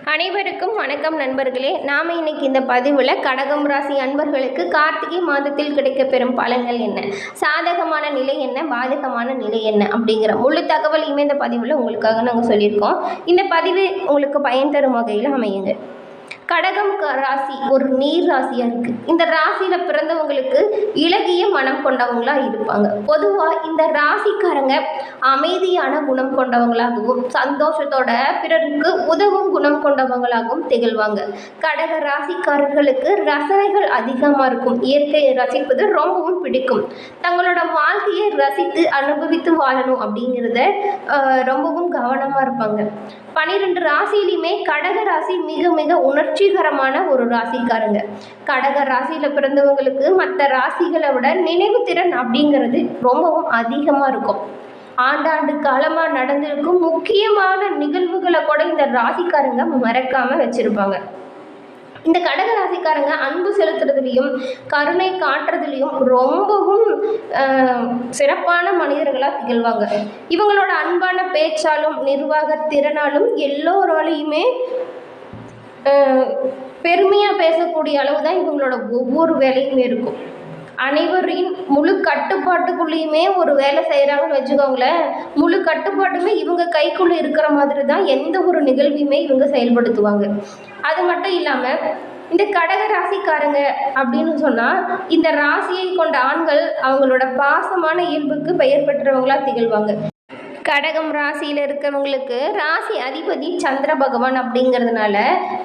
அனைவருக்கும் வணக்கம் நண்பர்களே. நாம் இன்னைக்கு இந்த பதிவில் கடகம் ராசி அன்பர்களுக்கு கார்த்திகை மாதத்தில் கிடைக்கப்பெறும் பலன்கள் என்ன, சாதகமான நிலை என்ன, பாதகமான நிலை என்ன அப்படிங்கிற முழு தகவலையுமே இந்த பதிவில் உங்களுக்காக நாங்கள் சொல்லியிருக்கோம். இந்த பதிவு உங்களுக்கு பயன் தரும் வகையில் அமையுங்க. கடகம் ராசி ஒரு நீர் ராசியாக இருக்குது. இந்த ராசியில் பிறந்தவங்களுக்கு இலகிய மனம் கொண்டவங்களாக இருப்பாங்க. பொதுவாக இந்த ராசிக்காரங்க அமைதியான குணம் கொண்டவங்களாகவும் சந்தோஷத்தோட பிறருக்கு உதவும் குணம் கொண்டவங்களாகவும் திகழ்வாங்க. கடக ராசிக்காரர்களுக்கு ரசனைகள் அதிகமாக இருக்கும். இயற்கையை ரசிப்பது ரொம்பவும் பிடிக்கும். தங்களோட வாழ்க்கையை ரசித்து அனுபவித்து வாழணும் அப்படிங்கிறத ரொம்பவும் கவனமாக இருப்பாங்க. 12 ராசியிலுமே கடக ராசி மிக மிக உணர்ச்சிகரமான ஒரு ராசிக்காரங்க. கடக ராசியில் பிறந்தவங்களுக்கு மற்ற ராசிகளை விட நினைவு திறன் அப்படிங்கிறது ரொம்பவும் அதிகமாக இருக்கும். ஆண்டாண்டு காலமாக நடந்திருக்கும் முக்கியமான நிகழ்வுகளை கூட இந்த ராசிக்காரங்க மறக்காமல் வச்சுருப்பாங்க. இந்த கடக ராசிக்காரங்க அன்பு செலுத்துறதுலையும் கருணை காட்டுறதுலையும் ரொம்பவும் சிறப்பான மனிதர்களாக திகழ்வாங்க. இவங்களோட அன்பான பேச்சாலும் நிர்வாக திறனாலும் எல்லோராலையுமே பெருமையாக பேசக்கூடிய அளவு தான் இவங்களோட ஒவ்வொரு வேலையுமே இருக்கும். அனைவரின் முழு கட்டுப்பாட்டுக்குள்ளேயுமே ஒரு வேலை செய்கிறாங்கன்னு வச்சுக்கோங்களேன், முழு கட்டுப்பாட்டுமே இவங்க கைக்குள்ளே இருக்கிற மாதிரி தான் எந்த ஒரு நிகழ்வையுமே இவங்க செயல்படுத்துவாங்க. அது மட்டும் இல்லாமல் இந்த கடக ராசிக்காரங்க அப்படின்னு சொன்னால் இந்த ராசியை கொண்ட ஆண்கள் அவங்களோட பாசமான இயல்புக்கு பெயர் பெற்றவங்களாக திகழ்வாங்க. கடகம் ராசியில் இருக்கிறவங்களுக்கு ராசி அதிபதி சந்திர பகவான் அப்படிங்கிறதுனால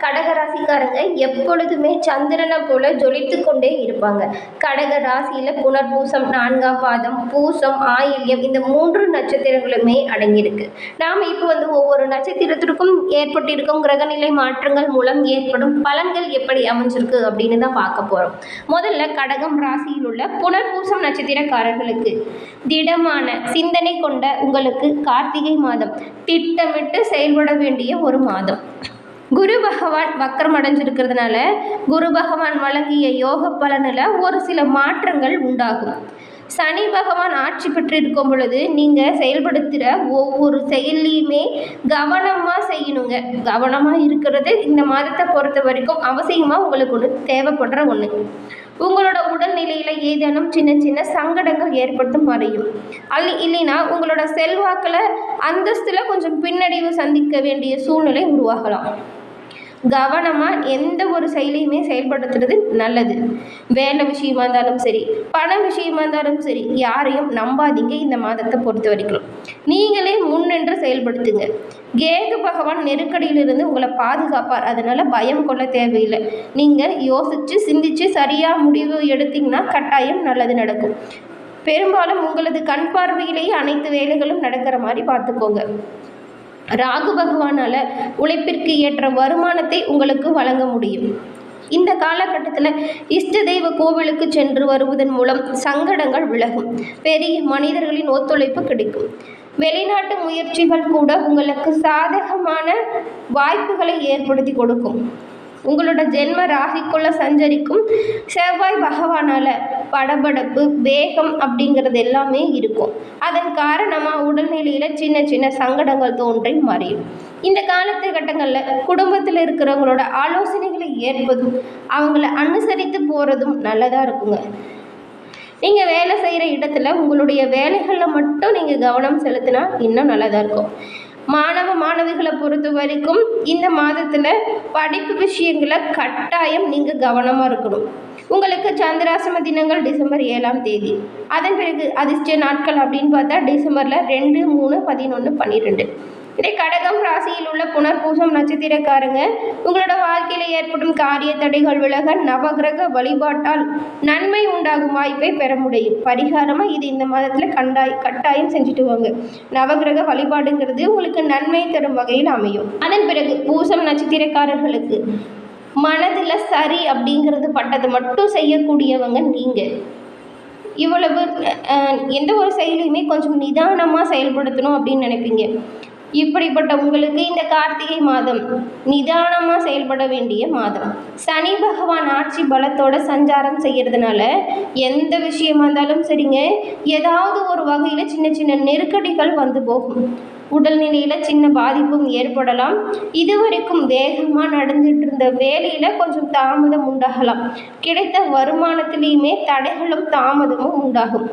கடக ராசிக்காரங்க எப்பொழுதுமே சந்திரனை போல ஜொலித்து கொண்டே இருப்பாங்க. கடக ராசியில் புனர்பூசம், 4ஆம் பாதம், பூசம், ஆயில்யம் இந்த 3 நட்சத்திரங்களுமே அடங்கியிருக்கு. நாம் இப்போ ஒவ்வொரு நட்சத்திரத்திற்கும் ஏற்பட்டிருக்கும் கிரகநிலை மாற்றங்கள் மூலம் ஏற்படும் பலன்கள் எப்படி அமைஞ்சிருக்கு அப்படின்னு தான் பார்க்க போகிறோம். முதல்ல கடகம் ராசியில் உள்ள புனர்பூசம் நட்சத்திரக்காரர்களுக்கு திடமான சிந்தனை கொண்ட உங்களுக்கு கார்த்திகை மாதம் திட்டமிட்டு செயல்பட வேண்டிய ஒரு மாதம். குரு பகவான் வக்கரம் அடைஞ்சிருக்கிறதுனால குரு பகவான் வழங்கிய யோக பலனில் ஒரு சில மாற்றங்கள் உண்டாகும். சனி பகவான் ஆட்சி பெற்று இருக்கும் பொழுது நீங்கள் செயல்படுத்துகிற ஒவ்வொரு செயலையுமே கவனமாக செய்யணுங்க. கவனமாக இருக்கிறது இந்த மாதத்தை பொறுத்த வரைக்கும் அவசியமாக உங்களுக்கு ஒன்று தேவைப்படுற ஒன்று. உங்களோட உடல்நிலையில் ஏதேனும் சின்ன சின்ன சங்கடங்கள் ஏற்பட்டு மறையும். இல்லைன்னா உங்களோட செல்வாக்கில் அந்தஸ்தில் கொஞ்சம் பின்னடைவு சந்திக்க வேண்டிய சூழ்நிலை உருவாகலாம். கவனமாக எந்த ஒரு செயலையுமே செயல்படுத்துறது நல்லது. வேலை விஷயமா இருந்தாலும் சரி, பண விஷயமா இருந்தாலும் சரி, யாரையும் நம்பாதீங்க. இந்த மாதத்தை பொறுத்த வரைக்கும் நீங்களே முன்னின்று செயல்படுத்துங்க. கேது பகவான் நெருக்கடியிலிருந்து உங்களை பாதுகாப்பார். அதனால் பயம் கொள்ள தேவையில்லை. நீங்கள் யோசித்து சிந்தித்து சரியாக முடிவு எடுத்தீங்கன்னா கட்டாயம் நல்லது நடக்கும். பெரும்பாலும் உங்களது கண் பார்வையிலேயே அனைத்து வேலைகளும் நடக்கிற மாதிரி பார்த்துக்கோங்க. ராகு பகவானால் உழைப்பிற்கு ஏற்ற வருமானத்தை உங்களுக்கு வழங்க முடியும். இந்த காலகட்டத்தில் இஷ்ட தெய்வ கோவிலுக்கு சென்று வருவதன் மூலம் சங்கடங்கள் விலகும். பெரிய மனிதர்களின் ஒத்துழைப்பு கிடைக்கும். வெளிநாட்டு முயற்சிகள் கூட உங்களுக்கு சாதகமான வாய்ப்புகளை ஏற்படுத்தி கொடுக்கும். உங்களோட ஜென்ம ராசிக்குள்ள சஞ்சரிக்கும் செவ்வாய் பகவானால் படபடப்பு, வேகம் அப்படிங்கிறது எல்லாமே இருக்கும். அதன் காரணமாக உடல்நிலையில் சின்ன சின்ன சங்கடங்கள் தோன்றி மறையும். இந்த காலகட்டங்களில் குடும்பத்தில் இருக்கிறவங்களோட ஆலோசனைகளை ஏற்பதும் அவங்கள அனுசரித்து போகிறதும் நல்லதாக இருக்குங்க. நீங்கள் வேலை செய்கிற இடத்துல உங்களுடைய வேலைகளில் மட்டும் நீங்கள் கவனம் செலுத்தினா இன்னும் நல்லதாக இருக்கும். மாணவிகளை பொறுத்த வரைக்கும் இந்த மாதத்தில் படிப்பு விஷயங்களை கட்டாயம் நீங்கள் கவனமாக இருக்கணும். உங்களுக்கு சந்திராசிரம தினங்கள் டிசம்பர் 7ஆம் தேதி. அதன் பிறகு அதிர்ஷ்ட நாட்கள் அப்படின்னு பார்த்தா டிசம்பரில் 2, 3, 11, 12. இதே கடகம் ராசியில் உள்ள புனர்பூசம் நட்சத்திரக்காரங்க உங்களோட வாழ்க்கையில் ஏற்படும் காரிய தடைகள் விலக நவகிரக வழிபாட்டால் நன்மை உண்டாகும் வாய்ப்பை பெற முடியும். பரிகாரமாக இது இந்த மாதத்தில் கட்டாயம் செஞ்சுட்டு வாங்க. நவகிரக வழிபாடுங்கிறது உங்களுக்கு நன்மை தரும் வகையில் அமையும். அதன் பிறகு பூசம் நட்சத்திரக்காரர்களுக்கு மனதில் சரி அப்படிங்கிறது பட்டதை மட்டும் செய்யக்கூடியவங்க நீங்கள். இவ்வளவு எந்த ஒரு செயலையுமே கொஞ்சம் நிதானமாக செயல்படுத்தணும் அப்படின்னு நினைப்பீங்க. இப்படிப்பட்ட உங்களுக்கு இந்த கார்த்திகை மாதம் நிதானமாக செயல்பட வேண்டிய மாதம். சனி பகவான் ஆட்சி பலத்தோட சஞ்சாரம் செய்கிறதுனால எந்த விஷயமா இருந்தாலும் சரிங்க, ஏதாவது ஒரு வகையில் சின்ன சின்ன நெருக்கடிகள் வந்து போகும். உடல்நிலையில் சின்ன பாதிப்பும் ஏற்படலாம். இதுவரைக்கும் வேகமாக நடந்துட்டு இருந்த வேலையில் கொஞ்சம் தாமதம் உண்டாகலாம். கிடைத்த வருமானத்திலையுமே தடைகளும் தாமதமும் உண்டாகும்.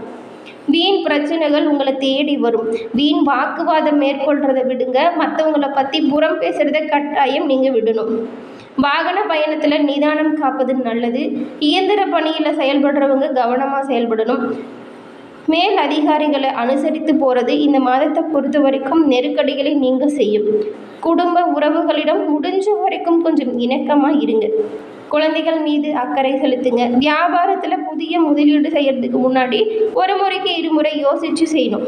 வீண் பிரச்சனைகள் உங்களை தேடி வரும். வீண் வாக்குவாதம் மேற்கொள்றதை விடுங்க. மற்றவங்களை பற்றி புறம் பேசுகிறத கட்டாயம் நீங்கள் விடணும். வாகன பயணத்தில் நிதானம் காப்பது நல்லது. இயந்திர பணியில் செயல்படுறவங்க கவனமாக செயல்படணும். மேல் அதிகாரிகளை அனுசரித்து போகிறது இந்த மாதத்தை பொறுத்த வரைக்கும் நெருக்கடிகளை நீங்க செய்யும். குடும்ப உறவுகளிடம் முடிஞ்ச வரைக்கும் கொஞ்சம் இணக்கமாக இருங்க. குழந்தைகள் மீது அக்கறை செலுத்துங்க. வியாபாரத்தில் புதிய முதலீடு செய்யறதுக்கு முன்னாடி ஒரு முறைக்கு இருமுறை யோசித்து செய்யணும்.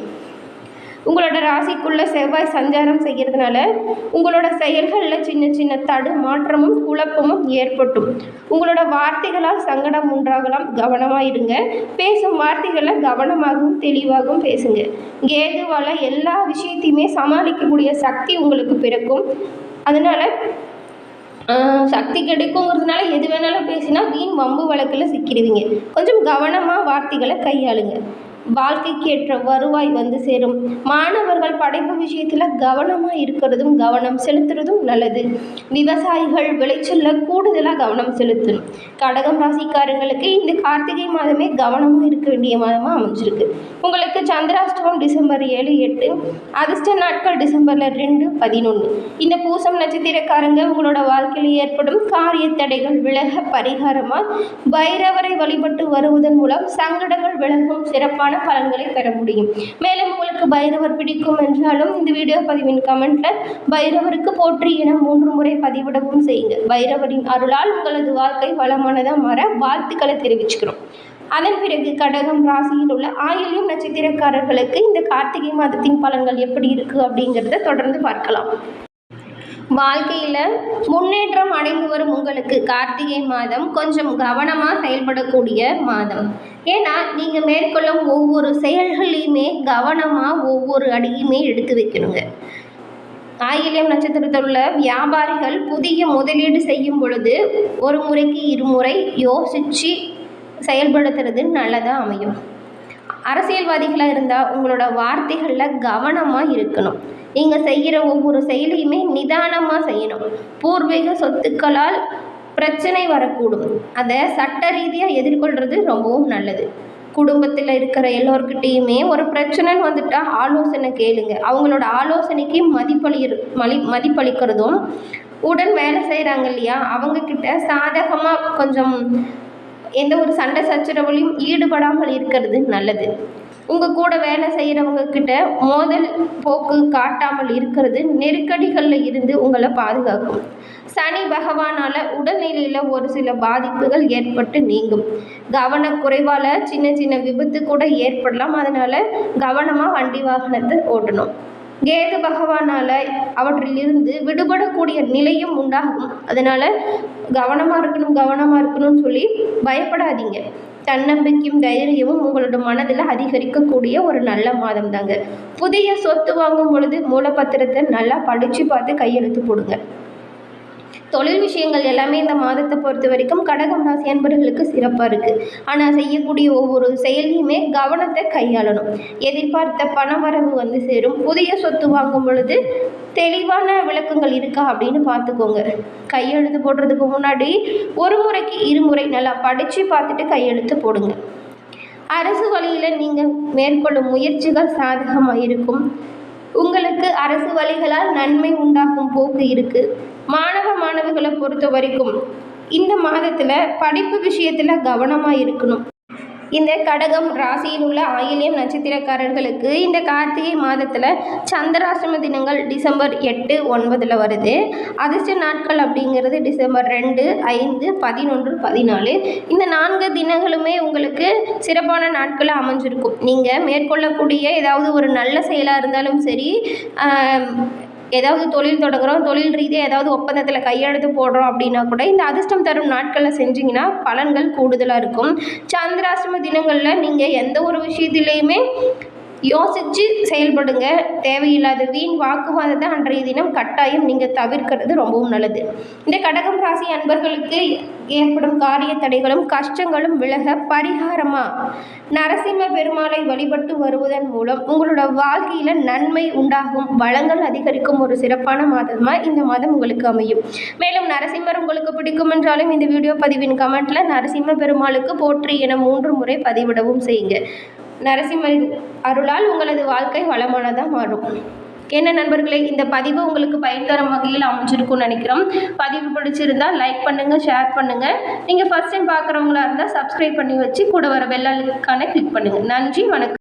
உங்களோட ராசிக்குள்ள செவ்வாய் சஞ்சாரம் செய்கிறதுனால உங்களோட செயல்களில் சின்ன சின்ன தடுமாற்றமும் குழப்பமும் ஏற்பட்டும். உங்களோட வார்த்தைகளால் சங்கடம் உண்டாகலாம். கவனமாக இருங்க. பேசும் வார்த்தைகளை கவனமாகவும் தெளிவாகவும் பேசுங்க. கேதுவால் எல்லா விஷயத்தையுமே சமாளிக்கக்கூடிய சக்தி உங்களுக்கு பிறக்கும். அதனால் சக்தி கிடைக்குங்கிறதுனால எது வேணாலும் பேசினா வீண் வம்பு வழக்கில் சிக்கிடுவீங்க. கொஞ்சம் கவனமாக வார்த்தைகளை கையாளுங்க. வாழ்க்கைக்கு ஏற்ற வருவாய் வந்து சேரும். மாணவர்கள் படைப்பு விஷயத்தில் கவனமாக இருக்கிறதும் கவனம் செலுத்துறதும் நல்லது. விவசாயிகள் விளைச்சலில் கூடுதலாக கவனம் செலுத்தணும். கடகம் ராசிக்காரங்களுக்கு இந்த கார்த்திகை மாதமே கவனமாக இருக்க வேண்டிய மாதமாக அமைஞ்சிருக்கு. உங்களுக்கு சந்திராஷ்டமம் டிசம்பர் 7, 8, அதிர்ஷ்ட நாட்கள் டிசம்பரில் 2, 11. இந்த பூசம் நட்சத்திரக்காரங்க உங்களோட வாழ்க்கையில் ஏற்படும் காரிய தடைகள் விலக பரிகாரமாக பைரவரை வழிபட்டு வருவதன் மூலம் சங்கடங்கள் விலகும் சிறப்பான பலன்களை பெற முடியும். மேலும் உங்களுக்கு பைரவர் பிடிக்கும் என்றாலும் இந்த வீடியோ பதிவின் கமெண்ட்ல பைரவருக்கு போற்றி என 3 முறை பதிவிடவும் செய்யுங்க. பைரவரின் அருளால் உங்களது வாழ்க்கை வளமானதாக மாற வாழ்த்துக்களை தெரிவிச்சுக்கிறோம். அதன் பிறகு கடகம் ராசியில் உள்ள ஆயில்யம் நட்சத்திரக்காரர்களுக்கு இந்த கார்த்திகை மாதத்தின் பலன்கள் எப்படி இருக்கு அப்படிங்கிறத தொடர்ந்து பார்க்கலாம். வாழ்க்கையில் முன்னேற்றம் அடைந்து வரும் உங்களுக்கு கார்த்திகை மாதம் கொஞ்சம் கவனமாக செயல்படக்கூடிய மாதம். ஏன்னா நீங்கள் மேற்கொள்ளும் ஒவ்வொரு செயல்களையுமே கவனமாக ஒவ்வொரு அடியுமே எடுத்து வைக்கணுங்க. ஆயில்யம் நட்சத்திரத்தில் உள்ள வியாபாரிகள் புதிய முதலீடு செய்யும் பொழுது ஒரு முறைக்கு இருமுறை யோசித்து செயல்படுத்துறது நல்லதாக அமையும். அரசியல்வாதிகளாக இருந்தால் உங்களோட வார்த்தைகளில் கவனமாக இருக்கணும். நீங்கள் செய்கிற ஒவ்வொரு செயலையுமே நிதானமாக செய்யணும். பூர்வீக சொத்துக்களால் பிரச்சனை வரக்கூடும். அதை சட்ட ரீதியாக எதிர்கொள்கிறது ரொம்பவும் நல்லது. குடும்பத்தில் இருக்கிற எல்லோருக்கிட்டேயுமே ஒரு பிரச்சனைன்னு வந்துட்டால் ஆலோசனை கேளுங்க. அவங்களோட ஆலோசனைக்கு மதிப்பளிக்கிறதும் உடன் வேலை செய்கிறாங்க இல்லையா, அவங்கக்கிட்ட சாதகமாக கொஞ்சம் எந்த ஒரு சண்டை சச்சரவுலையும் ஈடுபடாமல் இருக்கிறது நல்லது. உங்கள் கூட வேலை செய்கிறவங்கக்கிட்ட மோதல் போக்கு காட்டாமல் இருக்கிறது நெருக்கடிகளில் இருந்து உங்களை பாதுகாக்கும். சனி பகவானால் உடல்நிலையில் ஒரு சில பாதிப்புகள் ஏற்பட்டு நீங்கும். கவனக்குறைவால் சின்ன சின்ன விபத்து கூட ஏற்படலாம். அதனால் கவனமாக வண்டி வாகனத்தை ஓட்டணும். கேது பகவானால் அவற்றிலிருந்து விடுபடக்கூடிய நிலையும் உண்டாகும். அதனால் கவனமாக இருக்கணும்னு சொல்லி பயப்படாதீங்க. தன்னம்பிக்கையும் தைரியமும் உங்களோட மனதில் அதிகரிக்கக்கூடிய ஒரு நல்ல மாதம் தாங்க. புதிய சொத்து வாங்கும் பொழுது மூலப்பத்திரத்தை நல்லா படித்து பார்த்து கையெழுத்து போடுங்க. தொழில் விஷயங்கள் எல்லாமே இந்த மாதத்தை பொறுத்த வரைக்கும் கடகம் ராசி அன்பர்களுக்கு சிறப்பாக இருக்குது. ஆனால் செய்யக்கூடிய ஒவ்வொரு செயலையுமே கவனத்தை கையாளணும். எதிர்பார்த்த பணவரவு வந்து சேரும். புதிய சொத்து வாங்கும் பொழுது தெளிவான விளக்கங்கள் இருக்கா அப்படின்னு பார்த்துக்கோங்க. கையெழுத்து போடுறதுக்கு முன்னாடி ஒரு முறைக்கு இருமுறை நல்லா படித்து பார்த்துட்டு கையெழுத்து போடுங்க. அரசு வழியில் நீங்கள் மேற்கொள்ளும் முயற்சிகள் சாதகமாக இருக்கும். உங்களுக்கு அரசு வழிகளால் நன்மை உண்டாகும் போக்கு இருக்குது. மாணவர்களை பொறுத்த வரைக்கும் இந்த மாதத்தில் படிப்பு விஷயத்தில் கவனமாக இருக்கணும். இந்த கடகம் ராசியில் உள்ள ஆயில்யம் நட்சத்திரக்காரர்களுக்கு இந்த கார்த்திகை மாதத்தில் சந்திராஷ்டம தினங்கள் டிசம்பர் 8, 9 வருது. அதிர்ஷ்ட நாட்கள் அப்படிங்கிறது டிசம்பர் 2, 5, 11, 14. இந்த 4 தினங்களுமே உங்களுக்கு சிறப்பான நாட்களாக அமைஞ்சிருக்கும். நீங்கள் மேற்கொள்ளக்கூடிய ஏதாவது ஒரு நல்ல செயலாக இருந்தாலும் சரி, ஏதாவது தொழில் தொடங்குகிறோம், தொழில் ரீதியாக ஏதாவது ஒப்பந்தத்தில் கையெழுத்து போடுறோம் அப்படின்னா கூட இந்த அதிர்ஷ்டம் தரும் நாட்களில் செஞ்சிங்கன்னா பலன்கள் கூடுதலாக இருக்கும். சந்திராஷ்டம தினங்களில் நீங்கள் எந்த ஒரு விஷயத்துலேயுமே யோசித்து செயல்படுங்க. தேவையில்லாத வீண் வாக்குவாதத்தை அன்றைய தினம் கட்டாயம் நீங்கள் தவிர்க்கிறது ரொம்பவும் நல்லது. இந்த கடகம் ராசி அன்பர்களுக்கு ஏற்படும் காரிய தடைகளும் கஷ்டங்களும் விலக பரிகாரமாக நரசிம்ம பெருமாளை வழிபட்டு வருவதன் மூலம் உங்களோட வாழ்க்கையில் நன்மை உண்டாகும், வளங்கள் அதிகரிக்கும் ஒரு சிறப்பான மாதமாக இந்த மாதம் உங்களுக்கு அமையும். மேலும் நரசிம்மர் உங்களுக்கு பிடிக்கும் என்றாலும் இந்த வீடியோ பதிவின் கமெண்ட்டில் நரசிம்ம பெருமாளுக்கு போற்றி என 3 முறை பதிவிடவும் செய்யுங்க. நரசிம்மரின் அருளால் உங்களது வாழ்க்கை வளமானதாக மாறும். என்ன நண்பர்களே, இந்த பதிவு உங்களுக்கு பயன் தரும் வகையில் அமைஞ்சிருக்கும்னு நினைக்கிறோம். பதிவு பிடிச்சிருந்தால் லைக் பண்ணுங்கள், ஷேர் பண்ணுங்கள். நீங்கள் ஃபஸ்ட் டைம் பார்க்குறவங்களா இருந்தால் சப்ஸ்கிரைப் பண்ணி வச்சு கூட வர பெல் ஐகானை கிளிக் பண்ணுங்கள். நன்றி, வணக்கம்.